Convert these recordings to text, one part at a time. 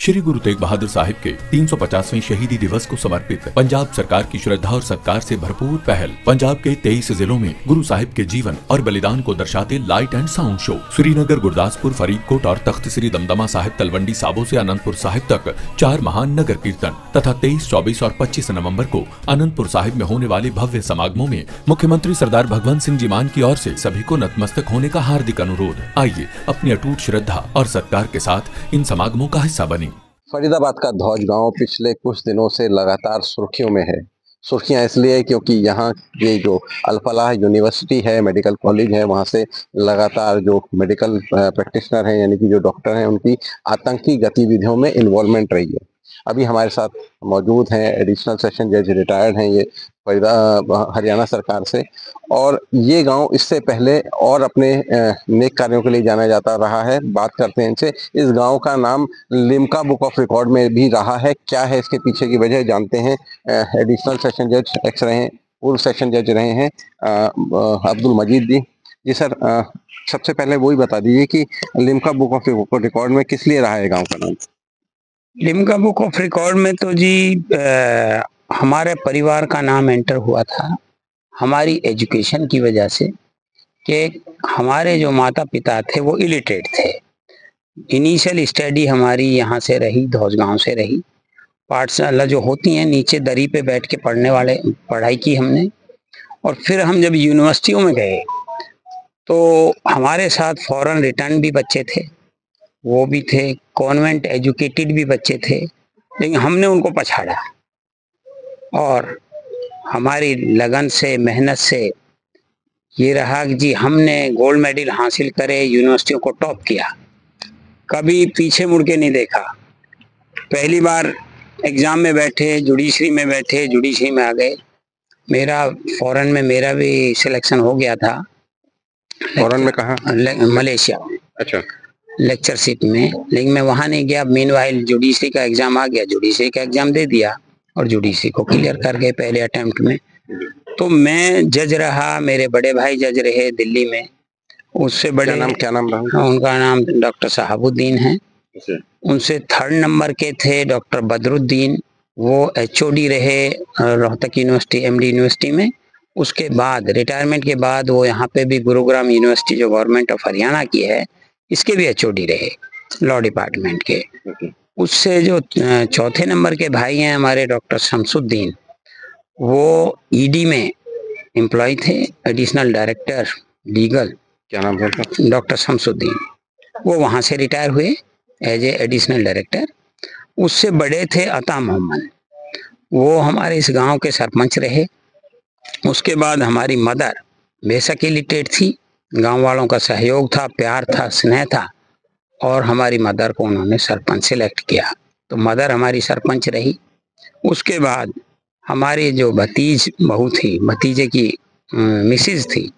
श्री गुरु तेग बहादुर साहिब के 350वें शहीदी दिवस को समर्पित पंजाब सरकार की श्रद्धा और सत्कार से भरपूर पहल। पंजाब के 23 जिलों में गुरु साहिब के जीवन और बलिदान को दर्शाते light and sound show Srinagar, Gurdaspur, Faridkot और तख्त श्री दमदमा साहिब, तलवंडी साबो से अनंतपुर साहिब तक 4 महान नगर कीर्तन तथा 23, 24 और 25 नवम्बर को अनंतपुर साहिब में होने वाले भव्य समागमों में मुख्यमंत्री सरदार भगवंत सिंह जी मान की ओर से सभी को नतमस्तक होने का हार्दिक अनुरोध। आइए अपनी अटूट श्रद्धा और सत्कार के साथ इन समागमों का हिस्सा बने। फरीदाबाद का धौज गांव पिछले कुछ दिनों से लगातार सुर्खियों में है। सुर्खियां इसलिए क्योंकि यहाँ ये जो अल-फलाह यूनिवर्सिटी है, मेडिकल कॉलेज है, वहाँ से लगातार जो मेडिकल प्रैक्टिशनर हैं यानी कि जो डॉक्टर हैं, उनकी आतंकी गतिविधियों में इन्वॉल्वमेंट रही है। अभी हमारे साथ मौजूद हैं एडिशनल सेशन जज, रिटायर्ड हैं ये हरियाणा सरकार से, और ये गांव इससे पहले और अपने नेक कार्यों के लिए जाना जाता रहा है। बात करते हैं इनसे। इस गांव का नाम लिम्का बुक ऑफ रिकॉर्ड में भी रहा है। क्या है इसके पीछे की वजह जानते हैं। एडिशनल सेशन जज एक्स रहे हैं, पूर्व सेशन जज रहे हैं अब्दुल मजीद जी। जी सर, सबसे पहले वही बता दीजिए कि लिम्का बुक ऑफ रिकॉर्ड में किस लिए रहा है गाँव का नाम। लिम्का बुक ऑफ रिकॉर्ड में तो जी हमारे परिवार का नाम एंटर हुआ था हमारी एजुकेशन की वजह से, कि हमारे जो माता पिता थे वो इलिटरेट थे। इनिशियल स्टडी हमारी यहाँ से रही, धौज गांव से रही। पाठशाला जो होती हैं नीचे दरी पे बैठ के पढ़ने वाले, पढ़ाई की हमने। और फिर हम जब यूनिवर्सिटियों में गए तो हमारे साथ फॉरेन रिटर्न भी बच्चे थे, वो भी थे, कॉन्वेंट एजुकेटेड भी बच्चे थे, लेकिन हमने उनको पछाड़ा और हमारी लगन से, मेहनत से ये रहा कि जी हमने गोल्ड मेडल हासिल करे, यूनिवर्सिटियों को टॉप किया, कभी पीछे मुड़ के नहीं देखा। पहली बार एग्ज़ाम में बैठे, जुडिशरी में बैठे, जुडिशरी में आ गए। मेरा फॉरेन में मेरा भी सिलेक्शन हो गया था। फॉरेन में कहाँ? मलेशिया। अच्छा। लेक्चरशिप में, लेकिन मैं वहाँ नहीं गया। मीनवाइल जुडिशरी का एग्जाम आ गया, जुडिशरी का एग्जाम दे दिया और जुडिशरी को क्लियर कर गए पहले अटेम्प्ट में। तो मैं जज रहा, मेरे बड़े भाई जज रहे दिल्ली में। उससे बड़े क्या नाम रहा? उनका नाम डॉक्टर शहाबुद्दीन है। उनसे 3rd नंबर के थे डॉक्टर बदरुद्दीन, वो HOD रहे रोहतक यूनिवर्सिटी, MD यूनिवर्सिटी में। उसके बाद रिटायरमेंट के बाद वो यहाँ पे भी गुरुग्राम यूनिवर्सिटी जो गवर्नमेंट ऑफ हरियाणा की है, इसके भी HOD रहे, लॉ डिपार्टमेंट के। उससे जो 4थे नंबर के भाई हैं हमारे डॉक्टर शमसुद्दीन, वो ED में एम्प्लॉय थे, एडिशनल डायरेक्टर लीगल। क्या नाम है? डॉक्टर शमसुद्दीन। वो वहाँ से रिटायर हुए एज ए एडिशनल डायरेक्टर। उससे बड़े थे अता मोहम्मद, वो हमारे इस गांव के सरपंच रहे। उसके बाद हमारी मदर बेशक इलिटरेट थी, गांव वालों का सहयोग था, प्यार था, स्नेह था, और हमारी मदर को उन्होंने सरपंच सेलेक्ट किया, तो मदर हमारी सरपंच रही। उसके बाद हमारी जो भतीज बहू थी, भतीजे की मिसेज थी,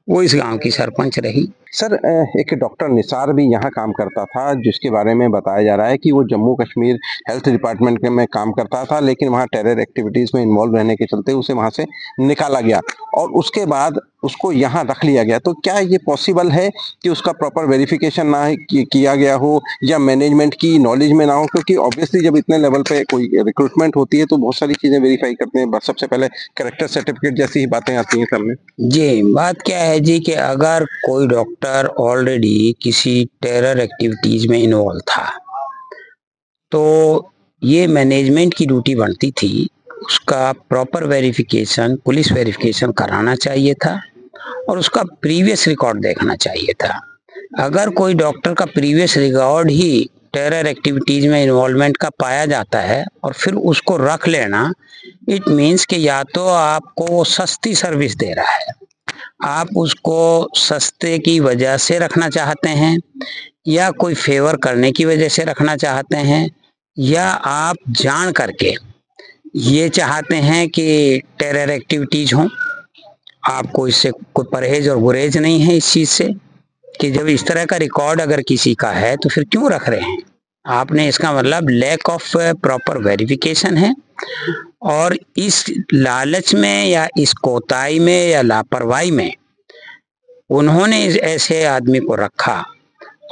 वो इस गांव की सरपंच रही। सर, एक डॉक्टर निसार भी यहाँ काम करता था, जिसके बारे में बताया जा रहा है कि वो जम्मू कश्मीर हेल्थ डिपार्टमेंट में काम करता था, लेकिन वहाँ टेरर एक्टिविटीज़ में इन्वॉल्व रहने के चलते उसे वहाँ से निकाला गया और उसके बाद उसको यहाँ रख लिया गया। तो क्या ये पॉसिबल है कि उसका प्रॉपर वेरिफिकेशन ना किया गया हो या मैनेजमेंट की नॉलेज में ना हो? क्योंकि ऑब्वियसली जब इतने लेवल पे कोई रिक्रूटमेंट होती है तो बहुत सारी चीज़ें वेरीफाई करते हैं। सबसे पहले कैरेक्टर सर्टिफिकेट जैसी ही बातें आती हैं सामने। जी, बात क्या है जी कि अगर कोई डॉक्टर ऑलरेडी किसी टेरर एक्टिविटीज में इन्वॉल्व था तो ये मैनेजमेंट की ड्यूटी बनती थी, उसका प्रॉपर वेरिफिकेशन, पुलिस वेरिफिकेशन कराना चाहिए था और उसका प्रीवियस रिकॉर्ड देखना चाहिए था। अगर कोई डॉक्टर का प्रीवियस रिकॉर्ड ही टेरर एक्टिविटीज में इन्वॉल्वमेंट का पाया जाता है और फिर उसको रख लेना, इट मीन्स कि या तो आपको वो सस्ती सर्विस दे रहा है, आप उसको सस्ते की वजह से रखना चाहते हैं, या कोई फेवर करने की वजह से रखना चाहते हैं, या आप जान करके ये चाहते हैं कि टेरर एक्टिविटीज हों। आपको इससे कोई परहेज और गुरेज नहीं है इस चीज़ से कि जब इस तरह का रिकॉर्ड अगर किसी का है तो फिर क्यों रख रहे हैं आपने। इसका मतलब लैक ऑफ प्रॉपर वेरिफिकेशन है, और इस लालच में या इस कोताही में या लापरवाही में उन्होंने ऐसे आदमी को रखा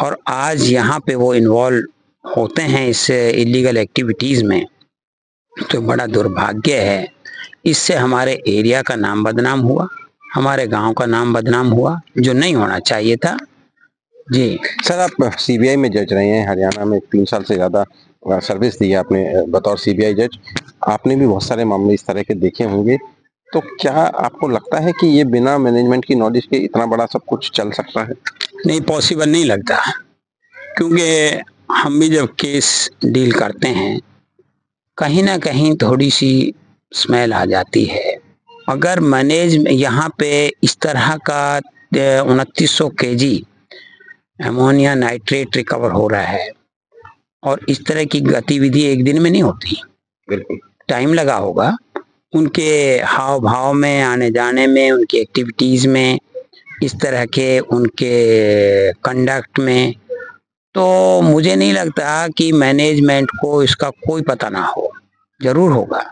और आज यहाँ पे वो इन्वॉल्व होते हैं इस इलीगल एक्टिविटीज़ में, तो बड़ा दुर्भाग्य है। इससे हमारे एरिया का नाम बदनाम हुआ, हमारे गांव का नाम बदनाम हुआ, जो नहीं होना चाहिए था। जी सर, आप सीबीआई में जज रहे हैं, हरियाणा में 3 साल से ज़्यादा सर्विस दी है आपने बतौर सीबीआई जज। आपने भी बहुत सारे मामले इस तरह के देखे होंगे, तो क्या आपको लगता है कि ये बिना मैनेजमेंट की नॉलेज के इतना बड़ा सब कुछ चल सकता है? नहीं, पॉसिबल नहीं लगता, क्योंकि हम भी जब केस डील करते हैं कहीं ना कहीं थोड़ी सी स्मेल आ जाती है। अगर मैनेज यहाँ पे इस तरह का 2900 केजी अमोनिया नाइट्रेट रिकवर हो रहा है, और इस तरह की गतिविधि एक दिन में नहीं होती, बिल्कुल टाइम लगा होगा उनके हाव भाव में, आने जाने में, उनकी एक्टिविटीज़ में, इस तरह के उनके कंडक्ट में। तो मुझे नहीं लगता कि मैनेजमेंट को इसका कोई पता ना हो, ज़रूर होगा,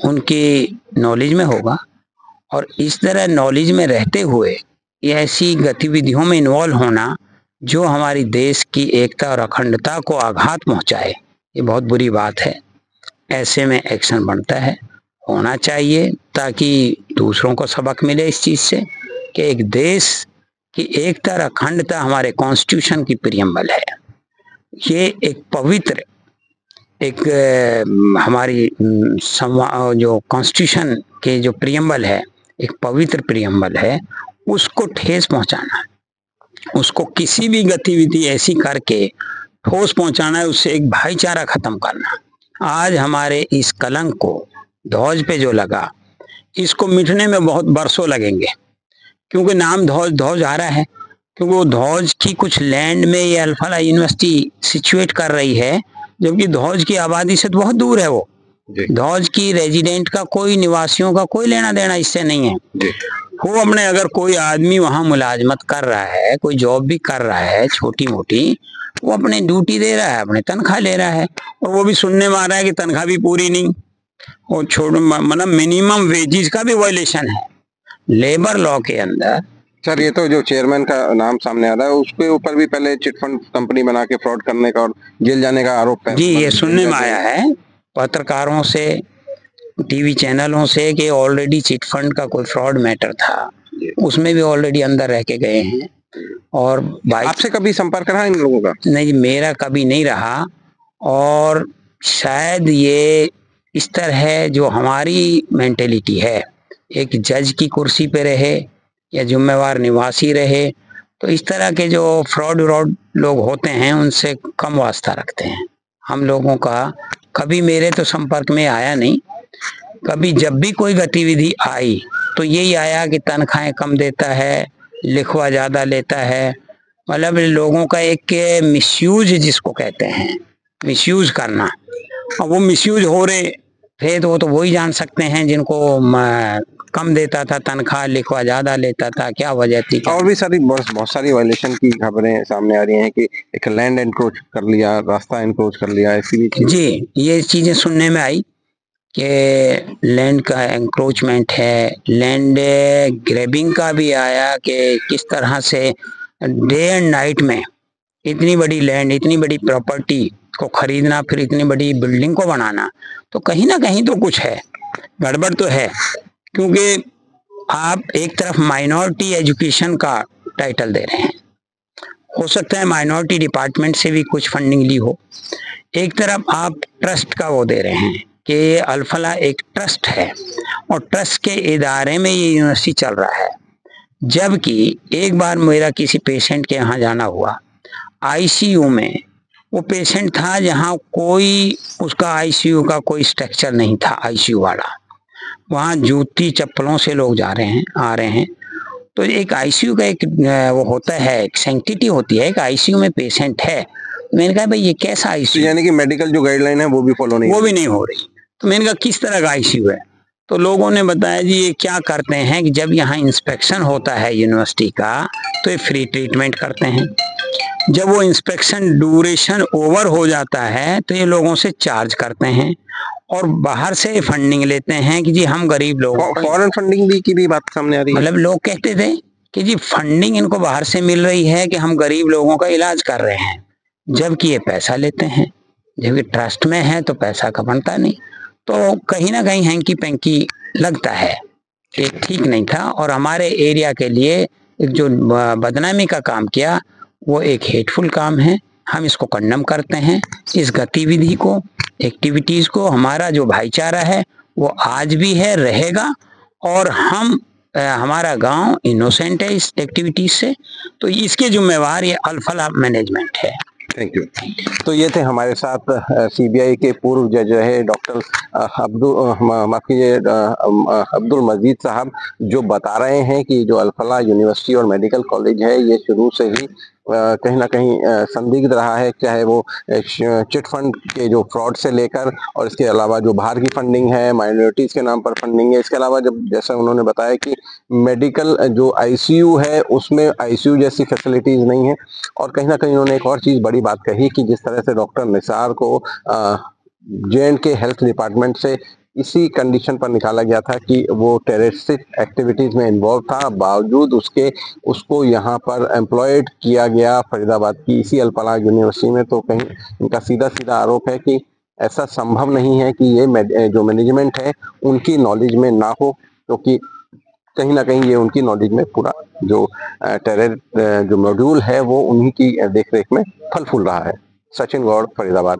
उनकी नॉलेज में होगा। और इस तरह नॉलेज में रहते हुए ये ऐसी गतिविधियों में इन्वॉल्व होना जो हमारी देश की एकता और अखंडता को आघात पहुंचाए, ये बहुत बुरी बात है। ऐसे में एक्शन बनता है, होना चाहिए, ताकि दूसरों को सबक मिले इस चीज़ से कि एक देश की एकता और अखंडता हमारे कॉन्स्टिट्यूशन की प्रियम्बल है। ये एक पवित्र, एक हमारी जो कॉन्स्टिट्यूशन के जो प्रियम्बल है, एक पवित्र प्रियम्बल है, उसको ठेस पहुंचाना, उसको किसी भी गतिविधि ऐसी करके ठोस पहुंचाना है, उससे एक भाईचारा खत्म करना। आज हमारे इस कलंक को ध्वज पे जो लगा, इसको मिटने में बहुत बरसों लगेंगे, क्योंकि नाम ध्वज आ रहा है, क्योंकि वो ध्वज की कुछ लैंड में ये अल्फाला यूनिवर्सिटी सिचुएट कर रही है, जबकि ध्वज की आबादी से तो बहुत दूर है। वो ध्वज की रेजिडेंट का कोई, निवासियों का कोई लेना देना इससे नहीं है। वो अपने, अगर कोई आदमी वहां मुलाजमत कर रहा है, कोई जॉब भी कर रहा है छोटी मोटी, वो अपने ड्यूटी दे रहा है, अपने तनख्वाह ले रहा है, और वो भी सुनने में आ रहा है कि तनख्वाह भी पूरी नहीं, और छोड़ मतलब मिनिमम वेजेस का भी वायलेशन है लेबर लॉ के अंदर। सर, ये तो जो चेयरमैन का नाम सामने आ रहा है, उसके ऊपर भी पहले चिटफंड कंपनी बना के फ्रॉड करने का और जेल जाने का आरोप है। जी, ये सुनने में आया है पत्रकारों से, टीवी चैनलों से, कि ऑलरेडी चिटफंड का कोई फ्रॉड मैटर था, उसमें भी ऑलरेडी अंदर रह के गए हैं। और आपसे कभी संपर्क रहा इन लोगों का? नहीं, मेरा कभी नहीं रहा, और शायद ये इस तरह है, जो हमारी मेंटेलिटी है, एक जज की कुर्सी पे रहे या जिम्मेवार निवासी रहे, तो इस तरह के जो फ्रॉड लोग होते हैं उनसे कम वास्ता रखते हैं। हम लोगों का कभी मेरे तो संपर्क में आया नहीं। कभी जब भी कोई गतिविधि आई तो यही आया कि तनख्वाहें कम देता है, लिखवा ज़्यादा लेता है, मतलब लोगों का एक मिसयूज जिसको कहते हैं, मिसयूज करना। और वो मिसयूज हो रहे थे तो वो तो वही जान सकते हैं जिनको कम देता था तनख्वाह, लिखवा ज्यादा लेता था, क्या वजह थी। और भी बहुत सारी वायलेशन की खबरें सामने आ रही हैं कि एक लैंड एनक्रोच कर लिया, रास्ता एनक्रोच कर लिया, ऐसी भी चीजें। जी, ये चीजें सुनने में आई कि लैंड का एंक्रोचमेंट है, लैंड ग्रैबिंग का भी आया कि किस तरह से डे एंड नाइट में इतनी बड़ी लैंड, इतनी बड़ी प्रॉपर्टी को खरीदना, फिर इतनी बड़ी बिल्डिंग को बनाना, तो कहीं ना कहीं तो कुछ है, गड़बड़ तो है। क्योंकि आप एक तरफ माइनॉरिटी एजुकेशन का टाइटल दे रहे हैं, हो सकता है माइनॉरिटी डिपार्टमेंट से भी कुछ फंडिंग ली हो, एक तरफ आप ट्रस्ट का वो दे रहे हैं कि अल्फला एक ट्रस्ट है और ट्रस्ट के इदारे में ये यूनिवर्सिटी चल रहा है। जबकि एक बार मेरा किसी पेशेंट के यहाँ जाना हुआ, आईसीयू में वो पेशेंट था जहाँ कोई उसका आईसीयू का कोई स्ट्रक्चर नहीं था, आईसीयू वाला, वहाँ जूती चप्पलों से लोग जा रहे हैं, आ रहे हैं। तो एक आईसीयू का एक वो होता है, एक सैंक्टिटी होती है, एक आईसीयू में पेशेंट है। मैंने कहा भाई ये कैसा आईसीयू, यानी कि मेडिकल जो गाइडलाइन है वो भी फॉलो नहीं, वो भी नहीं हो रही। तो मैंने कहा किस तरह का आईसीयू है, तो लोगों ने बताया जी ये क्या करते हैं कि जब यहाँ इंस्पेक्शन होता है यूनिवर्सिटी का तो ये फ्री ट्रीटमेंट करते हैं, जब वो इंस्पेक्शन ड्यूरेशन ओवर हो जाता है तो ये लोगों से चार्ज करते हैं और बाहर से फंडिंग लेते हैं कि जी हम गरीब लोगों, फॉरेन फंडिंग भी की भी बात सामने आ रही है। मतलब लोग कहते थे कि जी फंडिंग इनको बाहर से मिल रही है कि हम गरीब लोगों का इलाज कर रहे हैं, जबकि ये पैसा लेते हैं। जबकि ट्रस्ट में है तो पैसा का बनता नहीं, तो कहीं ना कहीं हैंकी पैंकी लगता है, ये ठीक नहीं था। और हमारे एरिया के लिए एक जो बदनामी का काम किया वो एक हेटफुल काम है, हम इसको कंडम करते हैं। इस गतिविधि को, एक्टिविटीज को, हमारा जो भाईचारा है वो आज भी है, रहेगा। और हम हमारा गांव इनोसेंट है इस एक्टिविटीज से, तो इसके जिम्मेवार ये अल-फलाह मैनेजमेंट है। Thank you. तो ये थे हमारे साथ सीबीआई के पूर्व जज रहे डॉक्टर माफ कीजिए अब्दुल मजीद साहब, जो बता रहे हैं कि जो अल-फलाह यूनिवर्सिटी और मेडिकल कॉलेज है ये शुरू से ही कहीं ना कहीं संदिग्ध रहा है, चाहे वो चिट फंड के जो फ्रॉड से लेकर और इसके अलावा जो बाहर की फंडिंग है, माइनॉरिटीज के नाम पर फंडिंग है, इसके अलावा जब जैसा उन्होंने बताया कि मेडिकल जो आईसीयू है उसमें आईसीयू जैसी फैसिलिटीज नहीं है। और कहीं ना कहीं उन्होंने एक और चीज बड़ी बात कही कि जिस तरह से डॉक्टर निसार को जे.एंड.के हेल्थ डिपार्टमेंट से इसी कंडीशन पर निकाला गया था कि वो टेररिस्टिक एक्टिविटीज में इन्वॉल्व था, बावजूद उसके उसको यहाँ पर एम्प्लॉयड किया गया फरीदाबाद की इसी अल-फलाह यूनिवर्सिटी में। तो कहीं इनका सीधा सीधा आरोप है कि ऐसा संभव नहीं है कि ये जो मैनेजमेंट है उनकी नॉलेज में ना हो, क्योंकि कहीं ना कहीं ये उनकी नॉलेज में पूरा जो टेरर जो मॉड्यूल है वो उन्हीं की देखरेख में फल फूल रहा है। सचिन गौड़, फरीदाबाद।